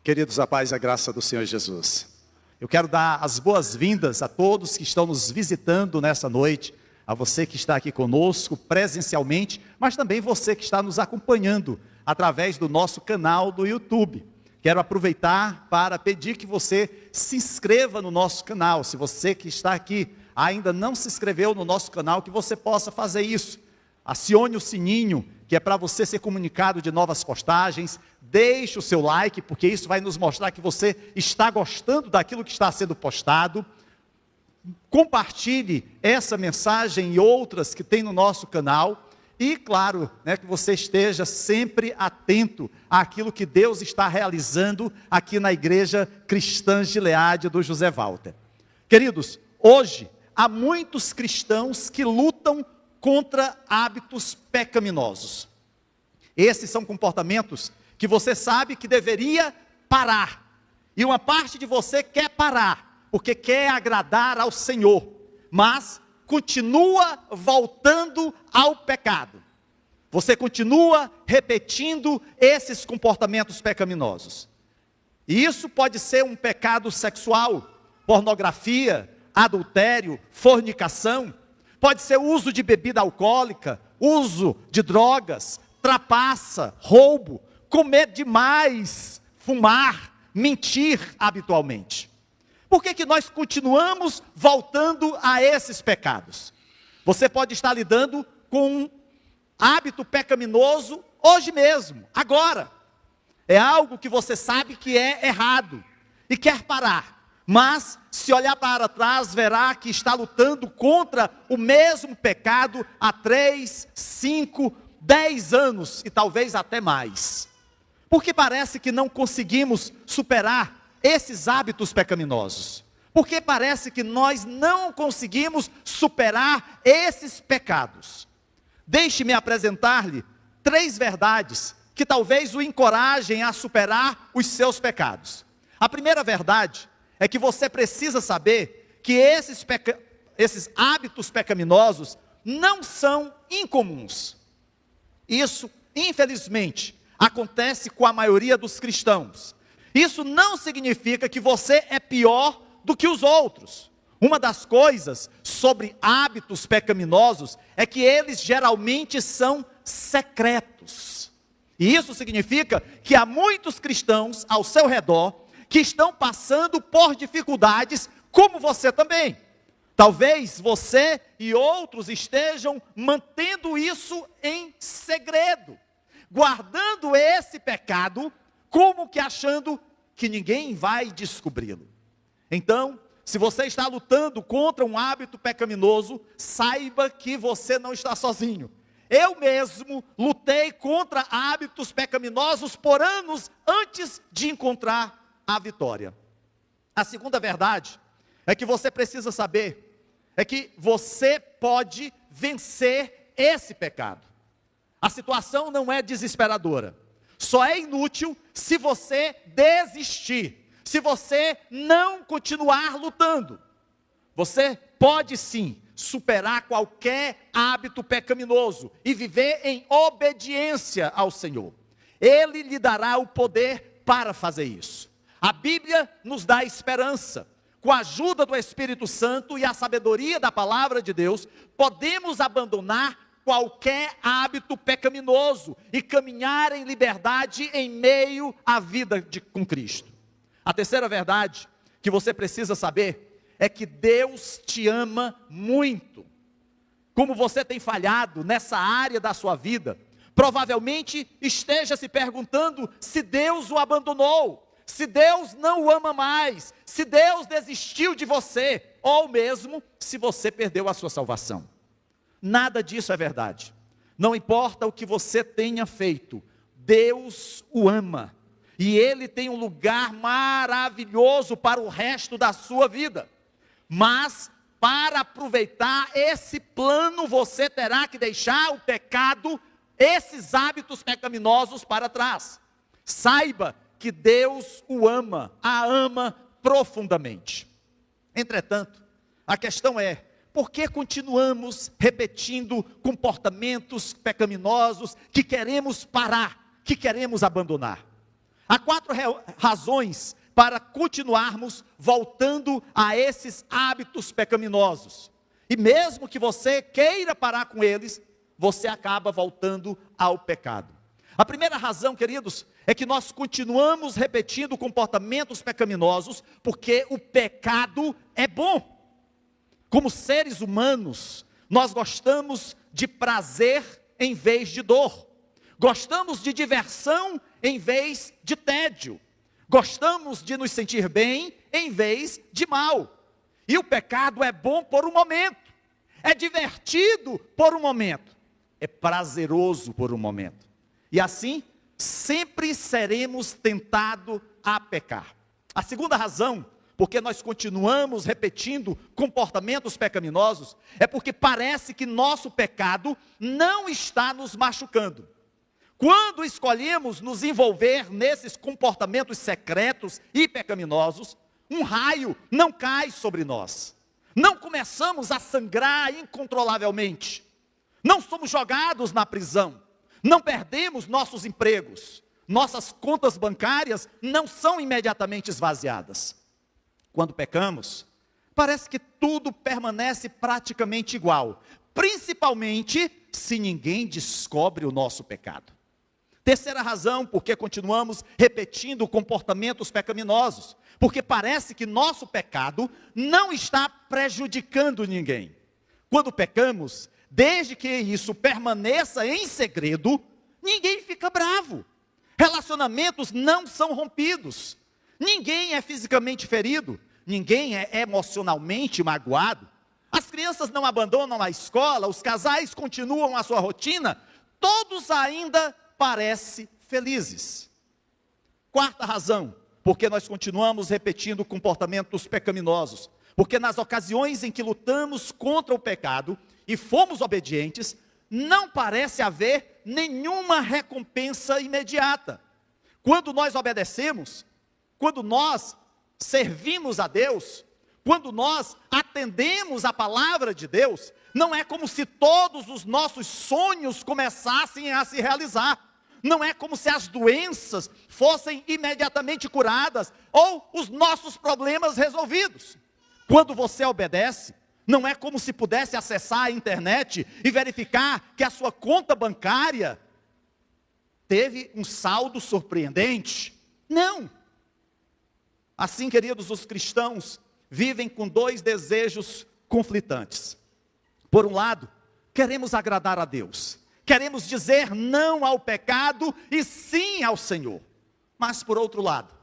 Queridos, a paz e a graça do Senhor Jesus. Eu quero dar as boas-vindas a todos que estão nos visitando nessa noite, a você que está aqui conosco presencialmente, mas também você que está nos acompanhando através do nosso canal do YouTube. Quero aproveitar para pedir que você se inscreva no nosso canal. Se você que está aqui ainda não se inscreveu no nosso canal, que você possa fazer isso. Acione o sininho, que é para você ser comunicado de novas postagens. Deixe o seu like, porque isso vai nos mostrar que você está gostando daquilo que está sendo postado. Compartilhe essa mensagem e outras que tem no nosso canal. E claro, que você esteja sempre atento àquilo que Deus está realizando aqui na Igreja Cristã Gileade do José Walter. Queridos, hoje há muitos cristãos que lutam contra hábitos pecaminosos. Esses são comportamentos que você sabe que deveria parar. E uma parte de você quer parar, porque quer agradar ao Senhor, mas continua voltando ao pecado. Você continua repetindo esses comportamentos pecaminosos. E isso pode ser um pecado sexual, pornografia, adultério, fornicação. Pode ser uso de bebida alcoólica, uso de drogas, trapaça, roubo, comer demais, fumar, mentir habitualmente. Por que nós continuamos voltando a esses pecados? Você pode estar lidando com um hábito pecaminoso hoje mesmo, agora. É algo que você sabe que é errado e quer parar. Mas, se olhar para trás, verá que está lutando contra o mesmo pecado há 3, 5, 10 anos e talvez até mais. Porque parece que não conseguimos superar esses hábitos pecaminosos. Porque parece que nós não conseguimos superar esses pecados. Deixe-me apresentar-lhe 3 verdades que talvez o encorajem a superar os seus pecados. A primeira verdade é que você precisa saber que esses hábitos pecaminosos não são incomuns. Isso, infelizmente, acontece com a maioria dos cristãos. Isso não significa que você é pior do que os outros. Uma das coisas sobre hábitos pecaminosos é que eles geralmente são secretos. E isso significa que há muitos cristãos ao seu redor que estão passando por dificuldades, como você também. Talvez você e outros estejam mantendo isso em segredo, guardando esse pecado, como que achando que ninguém vai descobri-lo. Então, se você está lutando contra um hábito pecaminoso, saiba que você não está sozinho. Eu mesmo lutei contra hábitos pecaminosos por anos antes de encontrar a vitória. A segunda verdade é que você precisa saber, é que você pode vencer esse pecado. A situação não é desesperadora, só é inútil se você desistir, se você não continuar lutando. Você pode sim superar qualquer hábito pecaminoso e viver em obediência ao Senhor. Ele lhe dará o poder para fazer isso. A Bíblia nos dá esperança. Com a ajuda do Espírito Santo e a sabedoria da palavra de Deus, podemos abandonar qualquer hábito pecaminoso e caminhar em liberdade em meio à vida com Cristo. A terceira verdade que você precisa saber é que Deus te ama muito. Como você tem falhado nessa área da sua vida, provavelmente esteja se perguntando se Deus o abandonou, se Deus não o ama mais, se Deus desistiu de você, ou mesmo se você perdeu a sua salvação. Nada disso é verdade. Não importa o que você tenha feito, Deus o ama. E Ele tem um lugar maravilhoso para o resto da sua vida. Mas, para aproveitar esse plano, você terá que deixar o pecado, esses hábitos pecaminosos para trás. Saiba que Deus o ama, a ama profundamente. Entretanto, a questão é, por que continuamos repetindo comportamentos pecaminosos que queremos parar, que queremos abandonar? Há 4 razões para continuarmos voltando a esses hábitos pecaminosos. E mesmo que você queira parar com eles, você acaba voltando ao pecado. A primeira razão, queridos, é que nós continuamos repetindo comportamentos pecaminosos porque o pecado é bom. Como seres humanos, nós gostamos de prazer em vez de dor. Gostamos de diversão em vez de tédio. Gostamos de nos sentir bem em vez de mal. E o pecado é bom por um momento. É divertido por um momento. É prazeroso por um momento. E assim, sempre seremos tentados a pecar. A segunda razão, porque nós continuamos repetindo comportamentos pecaminosos, é porque parece que nosso pecado não está nos machucando. Quando escolhemos nos envolver nesses comportamentos secretos e pecaminosos, um raio não cai sobre nós. Não começamos a sangrar incontrolavelmente. Não somos jogados na prisão. Não perdemos nossos empregos. Nossas contas bancárias não são imediatamente esvaziadas. Quando pecamos, parece que tudo permanece praticamente igual, principalmente se ninguém descobre o nosso pecado. Terceira razão, porque continuamos repetindo comportamentos pecaminosos, porque parece que nosso pecado não está prejudicando ninguém. Quando pecamos, desde que isso permaneça em segredo, ninguém fica bravo. Relacionamentos não são rompidos. Ninguém é fisicamente ferido. Ninguém é emocionalmente magoado. As crianças não abandonam a escola, os casais continuam a sua rotina, todos ainda parecem felizes. Quarta razão, porque nós continuamos repetindo comportamentos pecaminosos, porque nas ocasiões em que lutamos contra o pecado e fomos obedientes, não parece haver nenhuma recompensa imediata. Quando nós obedecemos, quando nós servimos a Deus, quando nós atendemos a palavra de Deus, não é como se todos os nossos sonhos começassem a se realizar. Não é como se as doenças fossem imediatamente curadas ou os nossos problemas resolvidos. Quando você obedece, não é como se pudesse acessar a internet e verificar que a sua conta bancária teve um saldo surpreendente. Não. Assim, queridos, os cristãos vivem com 2 desejos conflitantes. Por um lado, queremos agradar a Deus. Queremos dizer não ao pecado e sim ao Senhor. Mas por outro lado,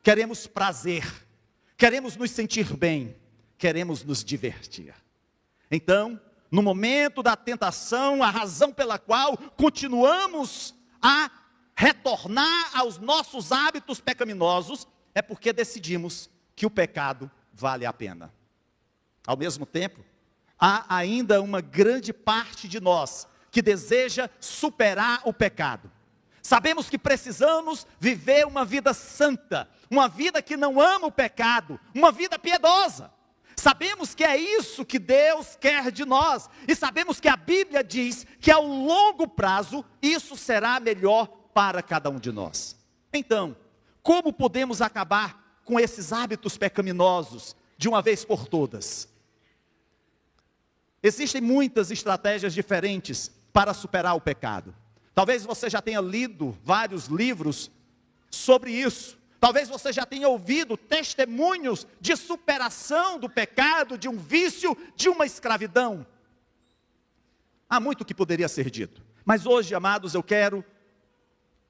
queremos prazer. Queremos nos sentir bem. Queremos nos divertir. Então, no momento da tentação, a razão pela qual continuamos a retornar aos nossos hábitos pecaminosos é porque decidimos que o pecado vale a pena. Ao mesmo tempo, há ainda uma grande parte de nós que deseja superar o pecado. Sabemos que precisamos viver uma vida santa, uma vida que não ama o pecado, uma vida piedosa. Sabemos que é isso que Deus quer de nós, e sabemos que a Bíblia diz que ao longo prazo isso será melhor para cada um de nós. Então, como podemos acabar com esses hábitos pecaminosos de uma vez por todas? Existem muitas estratégias diferentes para superar o pecado. Talvez você já tenha lido vários livros sobre isso. Talvez você já tenha ouvido testemunhos de superação do pecado, de um vício, de uma escravidão. Há muito que poderia ser dito. Mas hoje, amados, eu quero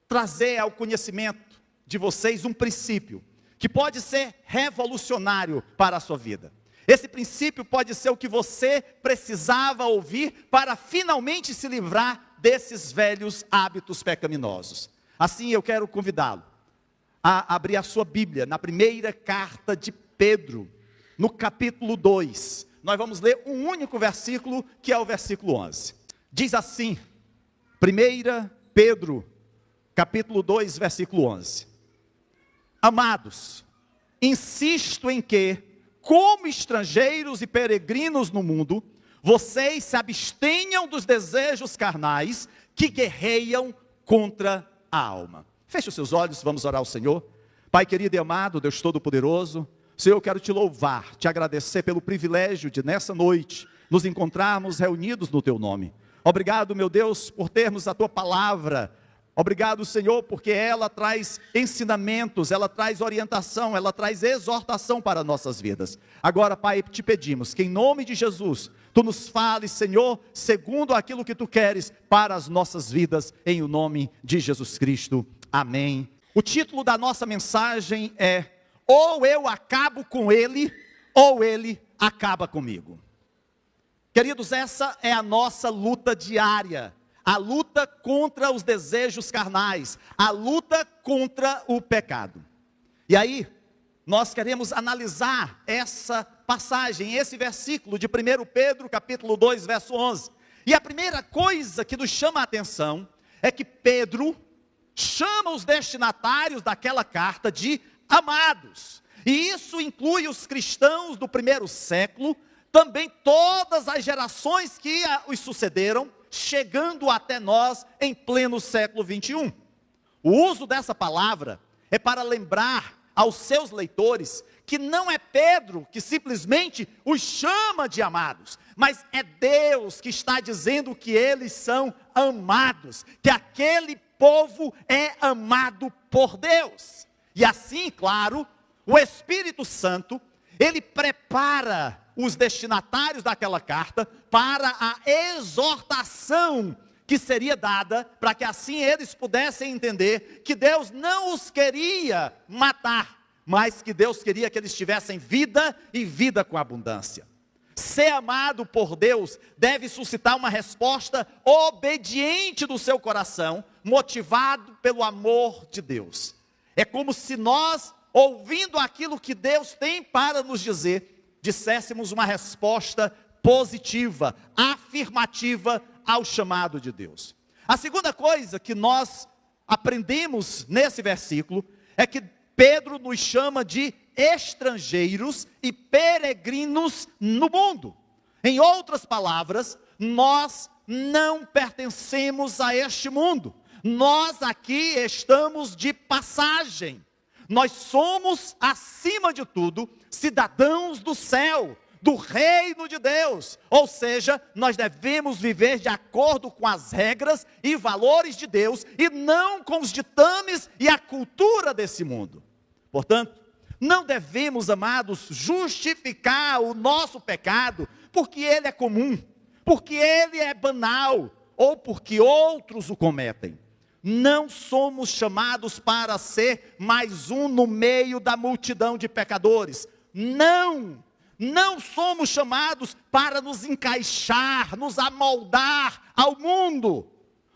trazer ao conhecimento de vocês um princípio que pode ser revolucionário para a sua vida. Esse princípio pode ser o que você precisava ouvir para finalmente se livrar desses velhos hábitos pecaminosos. Assim, eu quero convidá-lo a abrir a sua Bíblia na primeira carta de Pedro, no capítulo 2. Nós vamos ler um único versículo, que é o versículo 11. Diz assim, 1 Pedro, capítulo 2, versículo 11. Amados, insisto em que, como estrangeiros e peregrinos no mundo, vocês se abstenham dos desejos carnais que guerreiam contra a alma. Feche os seus olhos, vamos orar ao Senhor. Pai querido e amado, Deus Todo-Poderoso, Senhor, eu quero te louvar, te agradecer pelo privilégio de nessa noite nos encontrarmos reunidos no teu nome. Obrigado, meu Deus, por termos a tua palavra. Obrigado, Senhor, porque ela traz ensinamentos, ela traz orientação, ela traz exortação para nossas vidas. Agora, Pai, te pedimos que em nome de Jesus, tu nos fales, Senhor, segundo aquilo que tu queres para as nossas vidas, em o nome de Jesus Cristo. Amém. O título da nossa mensagem é: ou eu acabo com ele, ou ele acaba comigo. Queridos, essa é a nossa luta diária. A luta contra os desejos carnais, a luta contra o pecado. E aí, nós queremos analisar essa passagem, esse versículo de 1 Pedro, capítulo 2, verso 11. E a primeira coisa que nos chama a atenção é que Pedro chama os destinatários daquela carta de amados. E isso inclui os cristãos do primeiro século, também todas as gerações que os sucederam, chegando até nós em pleno século 21. O uso dessa palavra é para lembrar aos seus leitores que não é Pedro que simplesmente os chama de amados, mas é Deus que está dizendo que eles são amados, que aquele povo é amado por Deus. E assim, claro, o Espírito Santo, ele prepara os destinatários daquela carta para a exortação que seria dada, para que assim eles pudessem entender que Deus não os queria matar, mas que Deus queria que eles tivessem vida e vida com abundância. Ser amado por Deus deve suscitar uma resposta obediente do seu coração, motivado pelo amor de Deus. É como se nós, ouvindo aquilo que Deus tem para nos dizer, disséssemos uma resposta positiva, afirmativa ao chamado de Deus. A segunda coisa que nós aprendemos nesse versículo é que Pedro nos chama de estrangeiros e peregrinos no mundo. Em outras palavras, nós não pertencemos a este mundo. Nós aqui estamos de passagem. Nós somos, acima de tudo, cidadãos do céu, do reino de Deus. Ou seja, nós devemos viver de acordo com as regras e valores de Deus e não com os ditames e a cultura desse mundo. Portanto, não devemos, amados, justificar o nosso pecado porque ele é comum, porque ele é banal ou porque outros o cometem. Não somos chamados para ser mais um no meio da multidão de pecadores. Não somos chamados para nos encaixar, nos amoldar ao mundo,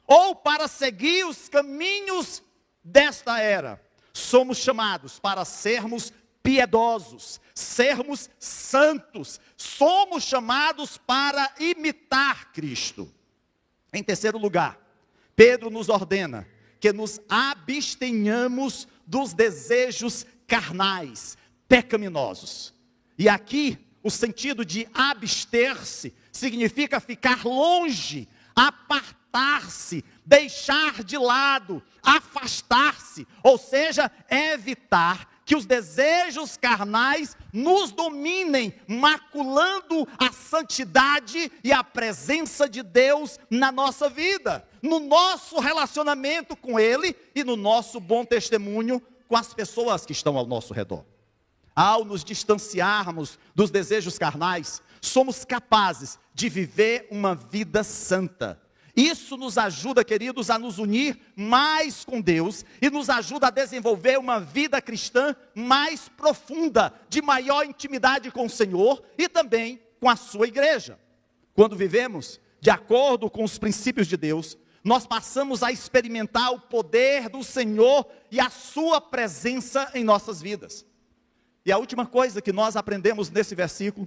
ou para seguir os caminhos desta era. Somos chamados para sermos piedosos, sermos santos. Somos chamados para imitar Cristo. Em terceiro lugar, Pedro nos ordena que nos abstenhamos dos desejos carnais, pecaminosos. E aqui, o sentido de abster-se significa ficar longe, apartar-se, deixar de lado, afastar-se, ou seja, evitar que os desejos carnais nos dominem, maculando a santidade e a presença de Deus na nossa vida, no nosso relacionamento com Ele e no nosso bom testemunho com as pessoas que estão ao nosso redor. Ao nos distanciarmos dos desejos carnais, somos capazes de viver uma vida santa. Isso nos ajuda, queridos, a nos unir mais com Deus e nos ajuda a desenvolver uma vida cristã mais profunda, de maior intimidade com o Senhor e também com a sua igreja. Quando vivemos de acordo com os princípios de Deus, nós passamos a experimentar o poder do Senhor e a sua presença em nossas vidas. E a última coisa que nós aprendemos nesse versículo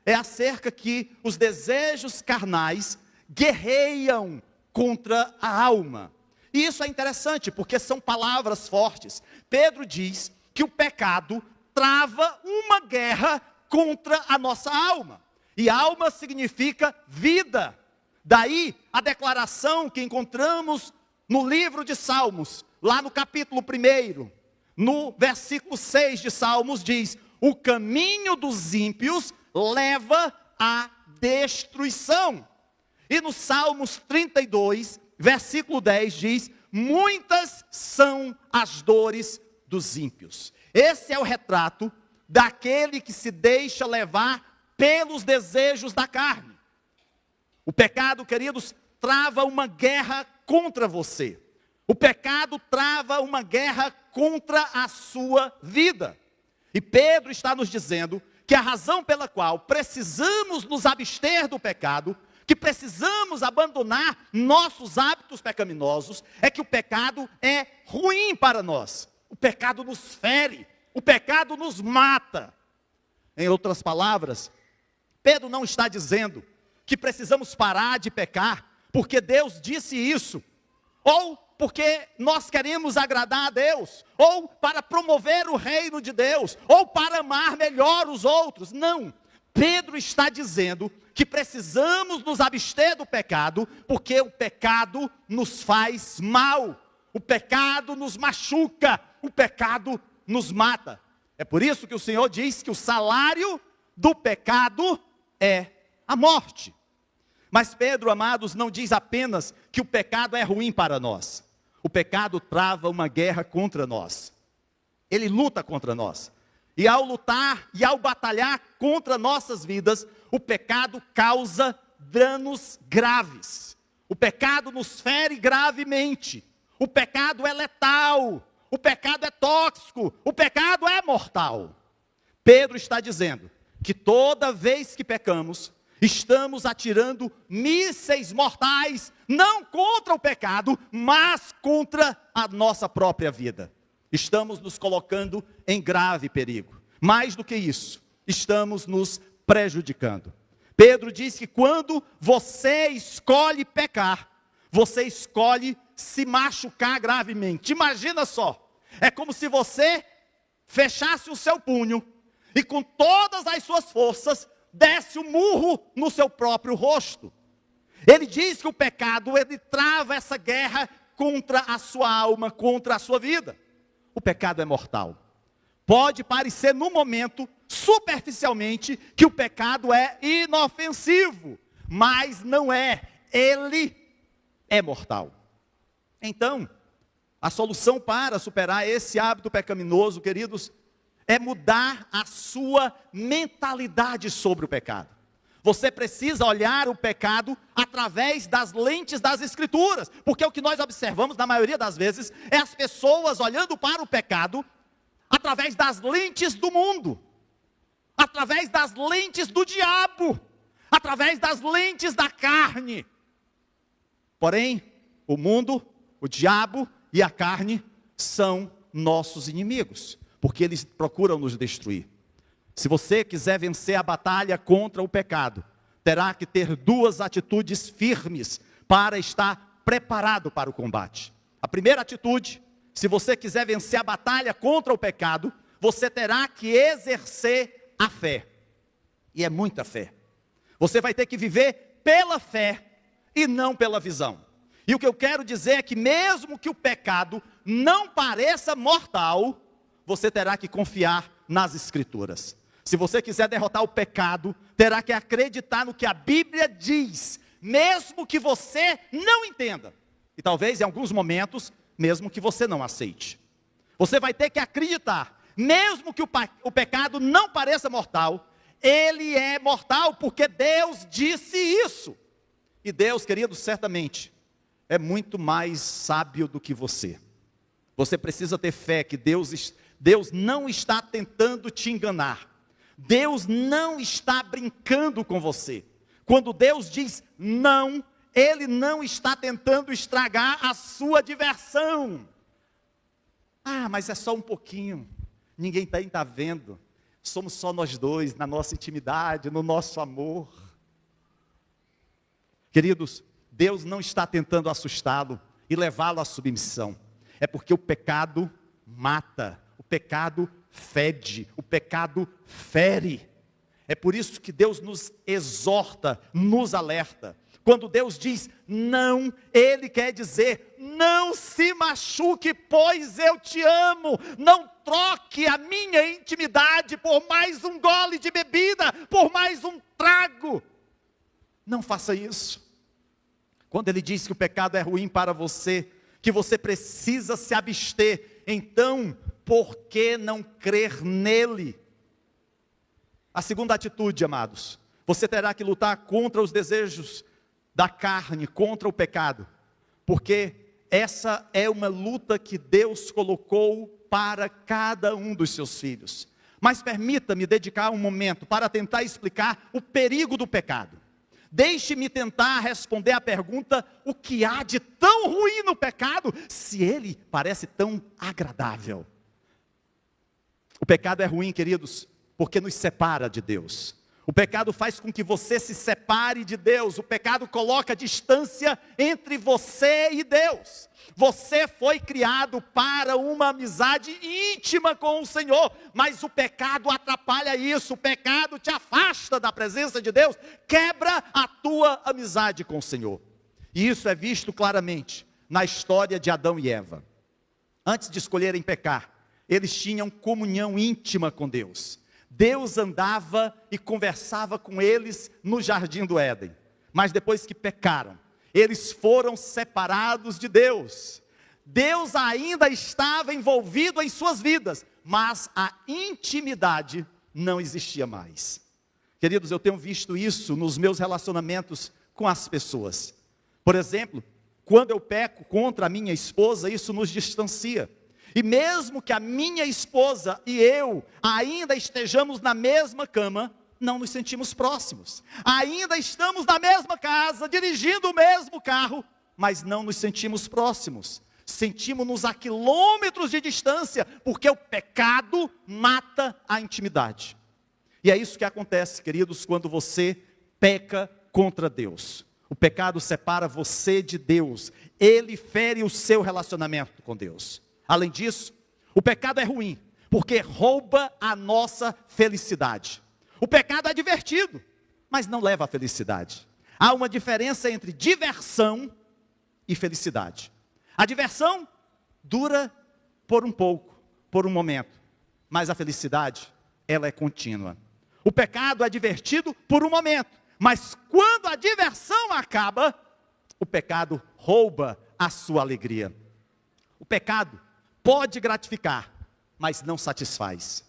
é acerca que os desejos carnais guerreiam contra a alma. E isso é interessante, porque são palavras fortes. Pedro diz que o pecado trava uma guerra contra a nossa alma. E alma significa vida. Daí a declaração que encontramos no livro de Salmos, lá no capítulo 1, no versículo 6 de Salmos, diz: o caminho dos ímpios leva à destruição. E no Salmos 32, versículo 10 diz: muitas são as dores dos ímpios. Esse é o retrato daquele que se deixa levar pelos desejos da carne. O pecado, queridos, trava uma guerra contra você. O pecado trava uma guerra contra a sua vida. E Pedro está nos dizendo que a razão pela qual precisamos nos abster do pecado, que precisamos abandonar nossos hábitos pecaminosos, é que o pecado é ruim para nós. O pecado nos fere, o pecado nos mata. Em outras palavras, Pedro não está dizendo que precisamos parar de pecar porque Deus disse isso, ou porque nós queremos agradar a Deus, ou para promover o reino de Deus, ou para amar melhor os outros. Não, Pedro está dizendo que precisamos nos abster do pecado, porque o pecado nos faz mal, o pecado nos machuca, o pecado nos mata. É por isso que o Senhor diz que o salário do pecado é a morte. Mas Pedro, amados, não diz apenas que o pecado é ruim para nós. O pecado trava uma guerra contra nós. Ele luta contra nós. E ao lutar e ao batalhar contra nossas vidas, o pecado causa danos graves. O pecado nos fere gravemente. O pecado é letal. O pecado é tóxico. O pecado é mortal. Pedro está dizendo que toda vez que pecamos, estamos atirando mísseis mortais, não contra o pecado, mas contra a nossa própria vida. Estamos nos colocando em grave perigo. Mais do que isso, estamos nos prejudicando. Pedro diz que quando você escolhe pecar, você escolhe se machucar gravemente. Imagina só, é como se você fechasse o seu punho e com todas as suas forças desse um murro no seu próprio rosto. Ele diz que o pecado, ele trava essa guerra contra a sua alma, contra a sua vida. O pecado é mortal. Pode parecer no momento, superficialmente, que o pecado é inofensivo, mas não é. Ele é mortal. Então, a solução para superar esse hábito pecaminoso, queridos, é mudar a sua mentalidade sobre o pecado. Você precisa olhar o pecado através das lentes das Escrituras, porque o que nós observamos na maioria das vezes é as pessoas olhando para o pecado através das lentes do mundo, através das lentes do diabo, através das lentes da carne. Porém, o mundo, o diabo e a carne são nossos inimigos, porque eles procuram nos destruir. Se você quiser vencer a batalha contra o pecado, terá que ter duas atitudes firmes para estar preparado para o combate. A primeira atitude, se você quiser vencer a batalha contra o pecado, você terá que exercer a fé. E é muita fé. Você vai ter que viver pela fé e não pela visão. E o que eu quero dizer é que mesmo que o pecado não pareça mortal, você terá que confiar nas Escrituras. Se você quiser derrotar o pecado, terá que acreditar no que a Bíblia diz, mesmo que você não entenda. E talvez em alguns momentos, mesmo que você não aceite. Você vai ter que acreditar, mesmo que o pecado não pareça mortal, ele é mortal, porque Deus disse isso. E Deus, querido, certamente é muito mais sábio do que você. Você precisa ter fé que Deus não está tentando te enganar. Deus não está brincando com você. Quando Deus diz não, Ele não está tentando estragar a sua diversão. Ah, mas é só um pouquinho. Ninguém está vendo. Somos só nós dois, na nossa intimidade, no nosso amor. Queridos, Deus não está tentando assustá-lo e levá-lo à submissão. É porque o pecado mata, o pecado fede, o pecado fere. É por isso que Deus nos exorta, nos alerta. Quando Deus diz não, Ele quer dizer: não se machuque, pois eu te amo. Não troque a minha intimidade por mais um gole de bebida, por mais um trago. Não faça isso. Quando Ele diz que o pecado é ruim para você, que você precisa se abster, então, por que não crer nele? A segunda atitude, amados: você terá que lutar contra os desejos da carne, contra o pecado, porque essa é uma luta que Deus colocou para cada um dos seus filhos. Mas permita-me dedicar um momento para tentar explicar o perigo do pecado. Deixe-me tentar responder a pergunta: o que há de tão ruim no pecado, se ele parece tão agradável? O pecado é ruim, queridos, porque nos separa de Deus. O pecado faz com que você se separe de Deus. O pecado coloca distância entre você e Deus. Você foi criado para uma amizade íntima com o Senhor, mas o pecado atrapalha isso. O pecado te afasta da presença de Deus, quebra a tua amizade com o Senhor. E isso é visto claramente na história de Adão e Eva. Antes de escolherem pecar, eles tinham comunhão íntima com Deus. Deus andava e conversava com eles no jardim do Éden. Mas depois que pecaram, eles foram separados de Deus. Deus ainda estava envolvido em suas vidas, mas a intimidade não existia mais. Queridos, eu tenho visto isso nos meus relacionamentos com as pessoas. Por exemplo, quando eu peco contra a minha esposa, isso nos distancia. E mesmo que a minha esposa e eu ainda estejamos na mesma cama, não nos sentimos próximos. Ainda estamos na mesma casa, dirigindo o mesmo carro, mas não nos sentimos próximos. Sentimos-nos a quilômetros de distância, porque o pecado mata a intimidade. E é isso que acontece, queridos, quando você peca contra Deus. O pecado separa você de Deus. Ele fere o seu relacionamento com Deus. Além disso, o pecado é ruim, porque rouba a nossa felicidade. O pecado é divertido, mas não leva à felicidade. Há uma diferença entre diversão e felicidade. A diversão dura por um pouco, por um momento, mas a felicidade, ela é contínua. O pecado é divertido por um momento, mas quando a diversão acaba, o pecado rouba a sua alegria. O pecado pode gratificar, mas não satisfaz.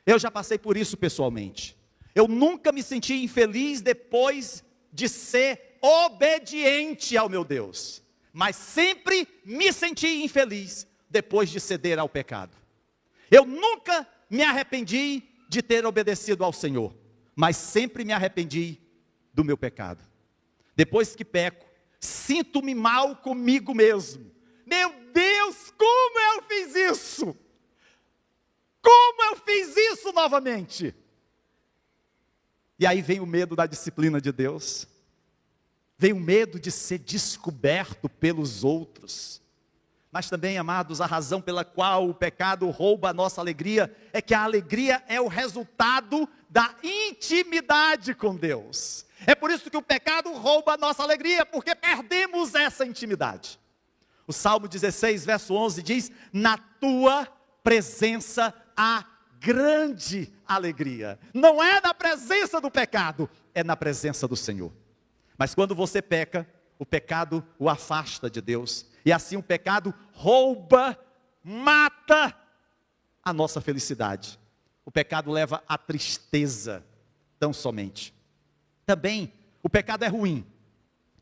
Eu já passei por isso pessoalmente. Eu nunca me senti infeliz depois de ser obediente ao meu Deus, mas sempre me senti infeliz depois de ceder ao pecado. Eu nunca me arrependi de ter obedecido ao Senhor, mas sempre me arrependi do meu pecado. Depois que peco, sinto-me mal comigo mesmo. Meu Deus, como eu fiz isso? Como eu fiz isso novamente? E aí vem o medo da disciplina de Deus. Vem o medo de ser descoberto pelos outros. Mas também, amados, a razão pela qual o pecado rouba a nossa alegria é que a alegria é o resultado da intimidade com Deus. É por isso que o pecado rouba a nossa alegria, porque perdemos essa intimidade. O Salmo 16, verso 11 diz: na tua presença há grande alegria. Não é na presença do pecado, é na presença do Senhor. Mas quando você peca, o pecado o afasta de Deus. E assim o pecado rouba, mata a nossa felicidade. O pecado leva à tristeza, tão somente. Também, o pecado é ruim,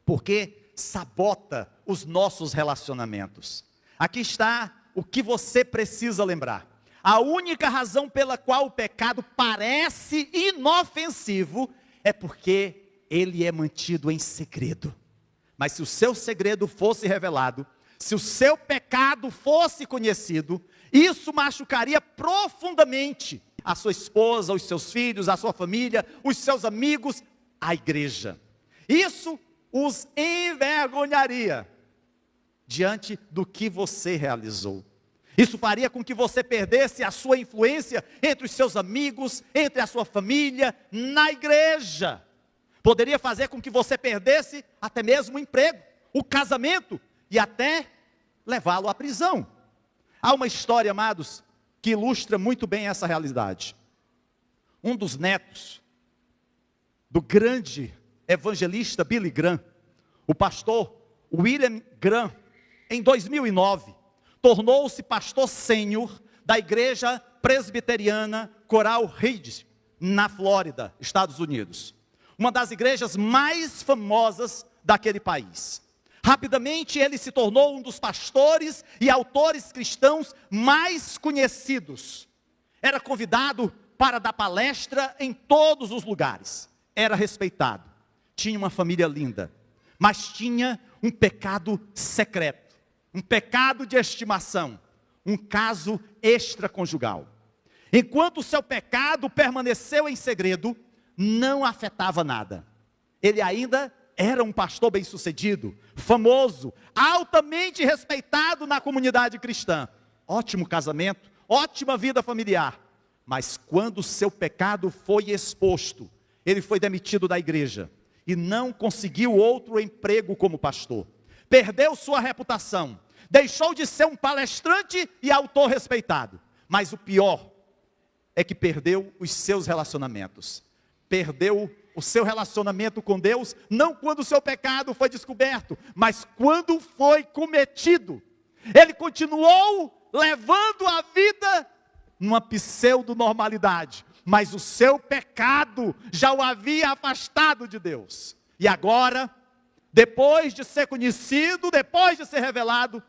porque sabota os nossos relacionamentos. Aqui está o que você precisa lembrar. A única razão pela qual o pecado parece inofensivo é porque ele é mantido em segredo. Mas se o seu segredo fosse revelado, se o seu pecado fosse conhecido, isso machucaria profundamente a sua esposa, os seus filhos, a sua família, os seus amigos, a igreja. Isso os envergonharia diante do que você realizou. Isso faria com que você perdesse a sua influência entre os seus amigos, entre a sua família, na igreja. Poderia fazer com que você perdesse até mesmo o emprego, o casamento e até levá-lo à prisão. Há uma história, amados, que ilustra muito bem essa realidade. Um dos netos do grande evangelista Billy Graham, o pastor William Graham, em 2009, tornou-se pastor sênior da igreja presbiteriana Coral Ridge, na Flórida, Estados Unidos. Uma das igrejas mais famosas daquele país. Rapidamente ele se tornou um dos pastores e autores cristãos mais conhecidos. Era convidado para dar palestra em todos os lugares. Era respeitado. Tinha uma família linda, mas tinha um pecado secreto, um pecado de estimação, um caso extraconjugal. Enquanto o seu pecado permaneceu em segredo, não afetava nada. Ele ainda era um pastor bem-sucedido, famoso, altamente respeitado na comunidade cristã. Ótimo casamento, ótima vida familiar. Mas quando o seu pecado foi exposto, ele foi demitido da igreja e não conseguiu outro emprego como pastor. Perdeu sua reputação, deixou de ser um palestrante e autor respeitado. Mas o pior é que perdeu os seus relacionamentos. Perdeu o seu relacionamento com Deus, não quando o seu pecado foi descoberto, mas quando foi cometido. Ele continuou levando a vida numa pseudo-normalidade, mas o seu pecado já o havia afastado de Deus. E agora, depois de ser conhecido, depois de ser revelado,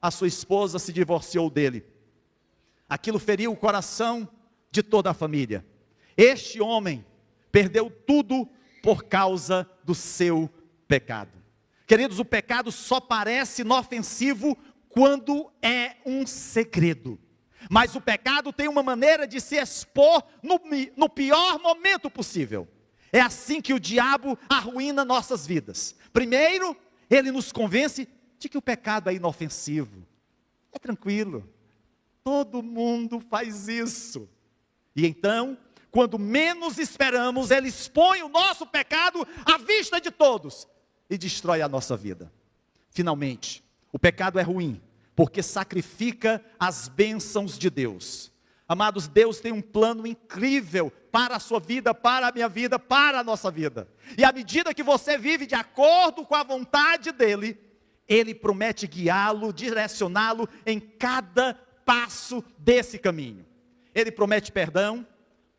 a sua esposa se divorciou dele. Aquilo feriu o coração de toda a família. Este homem perdeu tudo por causa do seu pecado. Queridos, o pecado só parece inofensivo quando é um segredo. Mas o pecado tem uma maneira de se expor no pior momento possível. É assim que o diabo arruína nossas vidas. Primeiro, ele nos convence de que o pecado é inofensivo. É tranquilo. Todo mundo faz isso. E então, quando menos esperamos, ele expõe o nosso pecado à vista de todos e destrói a nossa vida. Finalmente, o pecado é ruim, porque sacrifica as bênçãos de Deus. Amados, Deus tem um plano incrível para a sua vida, para a minha vida, para a nossa vida. E à medida que você vive de acordo com a vontade dEle, Ele promete guiá-lo, direcioná-lo em cada passo desse caminho. Ele promete perdão,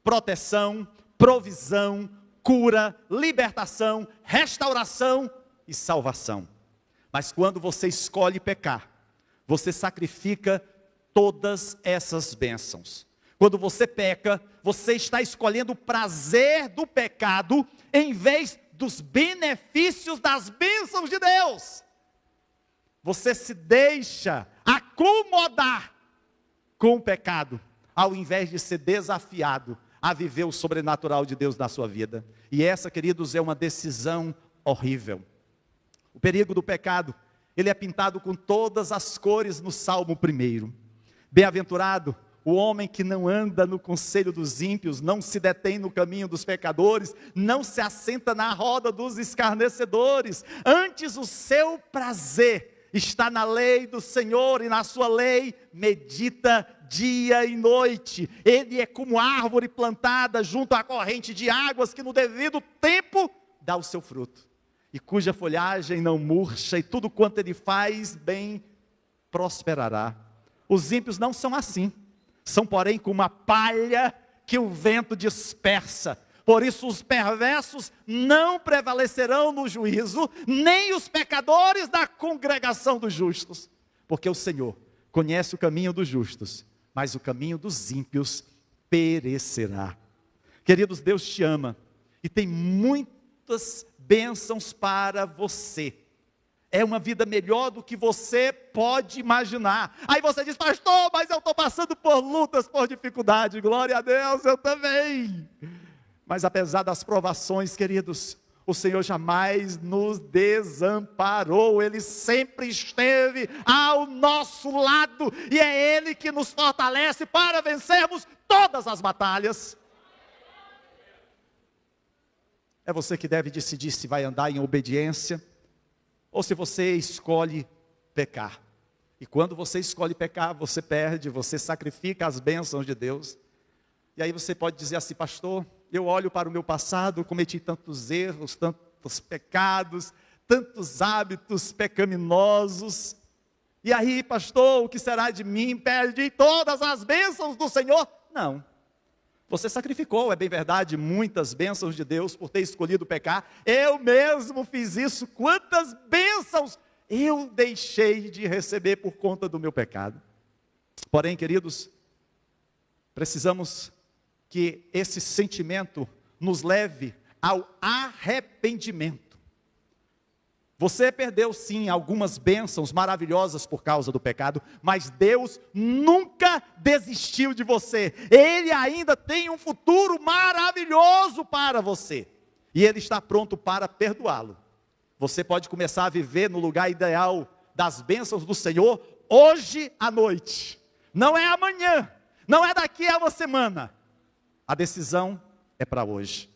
proteção, provisão, cura, libertação, restauração e salvação. Mas quando você escolhe pecar, você sacrifica todas essas bênçãos. Quando você peca, você está escolhendo o prazer do pecado em vez dos benefícios das bênçãos de Deus. Você se deixa acomodar com o pecado, ao invés de ser desafiado a viver o sobrenatural de Deus na sua vida. E essa, queridos, é uma decisão horrível. O perigo do pecado, ele é pintado com todas as cores no Salmo 1. Bem-aventurado o homem que não anda no conselho dos ímpios, não se detém no caminho dos pecadores, não se assenta na roda dos escarnecedores. Antes o seu prazer está na lei do Senhor, e na sua lei medita dia e noite. Ele é como árvore plantada junto à corrente de águas, que no devido tempo dá o seu fruto, e cuja folhagem não murcha, e tudo quanto ele faz bem prosperará. Os ímpios não são assim, são porém como a palha que o vento dispersa. Por isso os perversos não prevalecerão no juízo, nem os pecadores da congregação dos justos. Porque o Senhor conhece o caminho dos justos, mas o caminho dos ímpios perecerá. Queridos, Deus te ama e tem muitas bênçãos para você. É uma vida melhor do que você pode imaginar. Aí você diz: pastor, mas eu estou passando por lutas, por dificuldade. Glória a Deus, eu também. Mas apesar das provações, queridos, o Senhor jamais nos desamparou. Ele sempre esteve ao nosso lado, e é Ele que nos fortalece para vencermos todas as batalhas. É você que deve decidir se vai andar em obediência ou se você escolhe pecar. E quando você escolhe pecar, você perde, você sacrifica as bênçãos de Deus. E aí você pode dizer assim: pastor, eu olho para o meu passado, cometi tantos erros, tantos pecados, tantos hábitos pecaminosos. E aí, pastor, o que será de mim? Perdi todas as bênçãos do Senhor? Não. Você sacrificou, é bem verdade, muitas bênçãos de Deus por ter escolhido pecar. Eu mesmo fiz isso. Quantas bênçãos eu deixei de receber por conta do meu pecado. Porém, queridos, precisamos que esse sentimento nos leve ao arrependimento. Você perdeu sim algumas bênçãos maravilhosas por causa do pecado, mas Deus nunca desistiu de você. Ele ainda tem um futuro maravilhoso para você. E Ele está pronto para perdoá-lo. Você pode começar a viver no lugar ideal das bênçãos do Senhor hoje à noite. Não é amanhã, não é daqui a uma semana. A decisão é para hoje.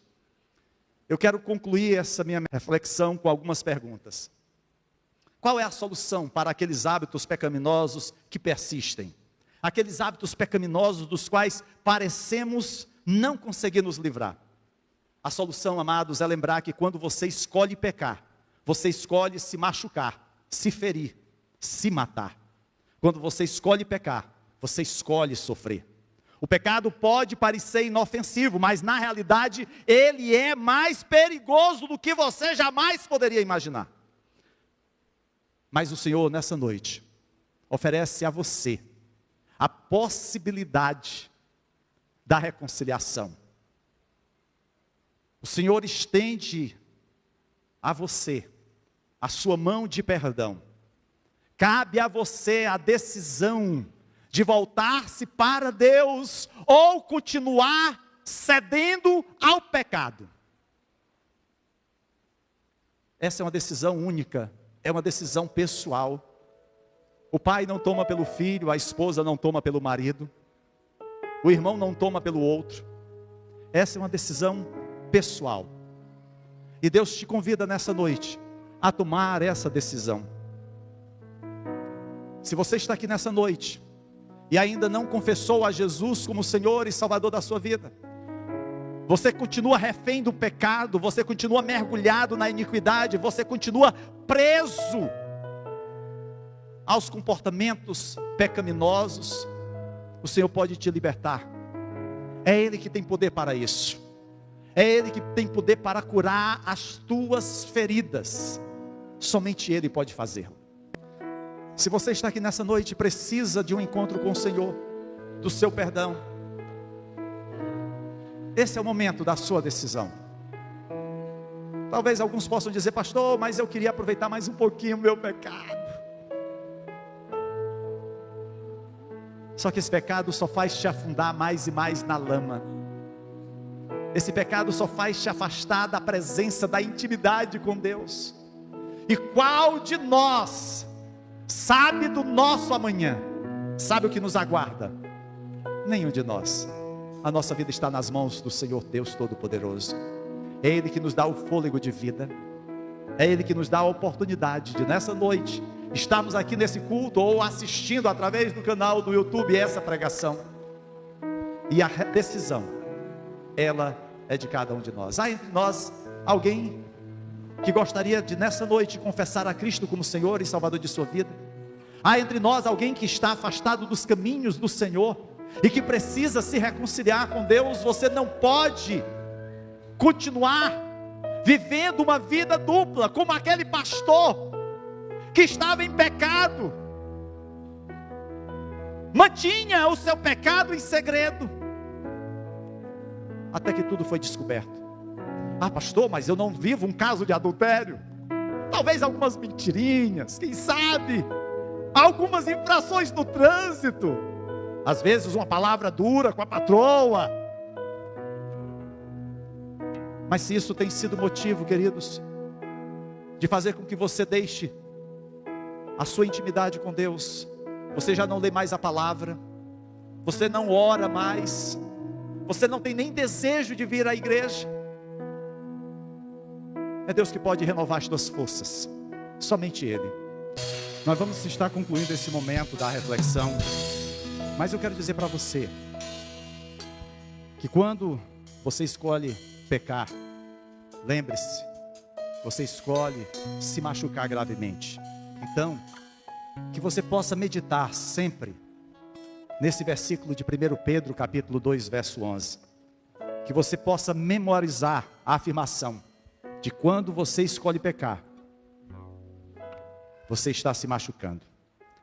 Eu quero concluir essa minha reflexão com algumas perguntas. Qual é a solução para aqueles hábitos pecaminosos que persistem? Aqueles hábitos pecaminosos dos quais parecemos não conseguir nos livrar. A solução, amados, é lembrar que quando você escolhe pecar, você escolhe se machucar, se ferir, se matar. Quando você escolhe pecar, você escolhe sofrer. O pecado pode parecer inofensivo, mas na realidade ele é mais perigoso do que você jamais poderia imaginar. Mas o Senhor, nessa noite, oferece a você a possibilidade da reconciliação. O Senhor estende a você a sua mão de perdão. Cabe a você a decisão de voltar-se para Deus ou continuar cedendo ao pecado. Essa é uma decisão única, é uma decisão pessoal. O pai não toma pelo filho, a esposa não toma pelo marido, o irmão não toma pelo outro. Essa é uma decisão pessoal. E Deus te convida nessa noite a tomar essa decisão. Se você está aqui nessa noite e ainda não confessou a Jesus como Senhor e Salvador da sua vida, você continua refém do pecado, você continua mergulhado na iniquidade, você continua preso aos comportamentos pecaminosos, o Senhor pode te libertar. É Ele que tem poder para isso. É Ele que tem poder para curar as tuas feridas. Somente Ele pode fazê-lo. Se você está aqui nessa noite e precisa de um encontro com o Senhor, do seu perdão, esse é o momento da sua decisão. Talvez alguns possam dizer: pastor, mas eu queria aproveitar mais um pouquinho o meu pecado. Só que esse pecado só faz te afundar mais e mais na lama. Esse pecado só faz te afastar da presença, da intimidade com Deus. E qual de nós sabe do nosso amanhã? Sabe o que nos aguarda? Nenhum de nós. A nossa vida está nas mãos do Senhor Deus Todo-Poderoso. É Ele que nos dá o fôlego de vida. É Ele que nos dá a oportunidade de nessa noite estarmos aqui nesse culto ou assistindo através do canal do YouTube essa pregação. E a decisão, ela é de cada um de nós. Há entre nós alguém que gostaria de nessa noite confessar a Cristo como Senhor e Salvador de sua vida? Há entre nós alguém que está afastado dos caminhos do Senhor e que precisa se reconciliar com Deus? Você não pode continuar vivendo uma vida dupla como aquele pastor que estava em pecado, mantinha o seu pecado em segredo, até que tudo foi descoberto. Ah, pastor, mas eu não vivo um caso de adultério. Talvez algumas mentirinhas, quem sabe, algumas infrações no trânsito, às vezes uma palavra dura com a patroa. Mas se isso tem sido motivo, queridos, de fazer com que você deixe a sua intimidade com Deus, você já não lê mais a palavra, você não ora mais, você não tem nem desejo de vir à igreja, É Deus que pode renovar as tuas forças. Somente Ele. Nós vamos estar concluindo esse momento da reflexão. Mas eu quero dizer para você que quando você escolhe pecar, lembre-se, você escolhe se machucar gravemente. Então, que você possa meditar sempre nesse versículo de 1 Pedro, capítulo 2, verso 11. Que você possa memorizar a afirmação de quando você escolhe pecar, você está se machucando.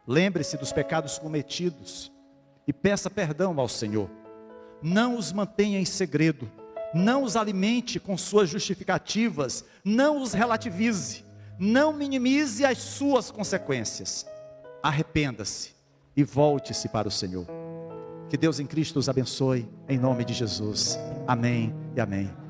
Lembre-se dos pecados cometidos e peça perdão ao Senhor. Não os mantenha em segredo, não os alimente com suas justificativas, não os relativize, não minimize as suas consequências. Arrependa-se e volte-se para o Senhor. Que Deus em Cristo os abençoe, em nome de Jesus. Amém e amém.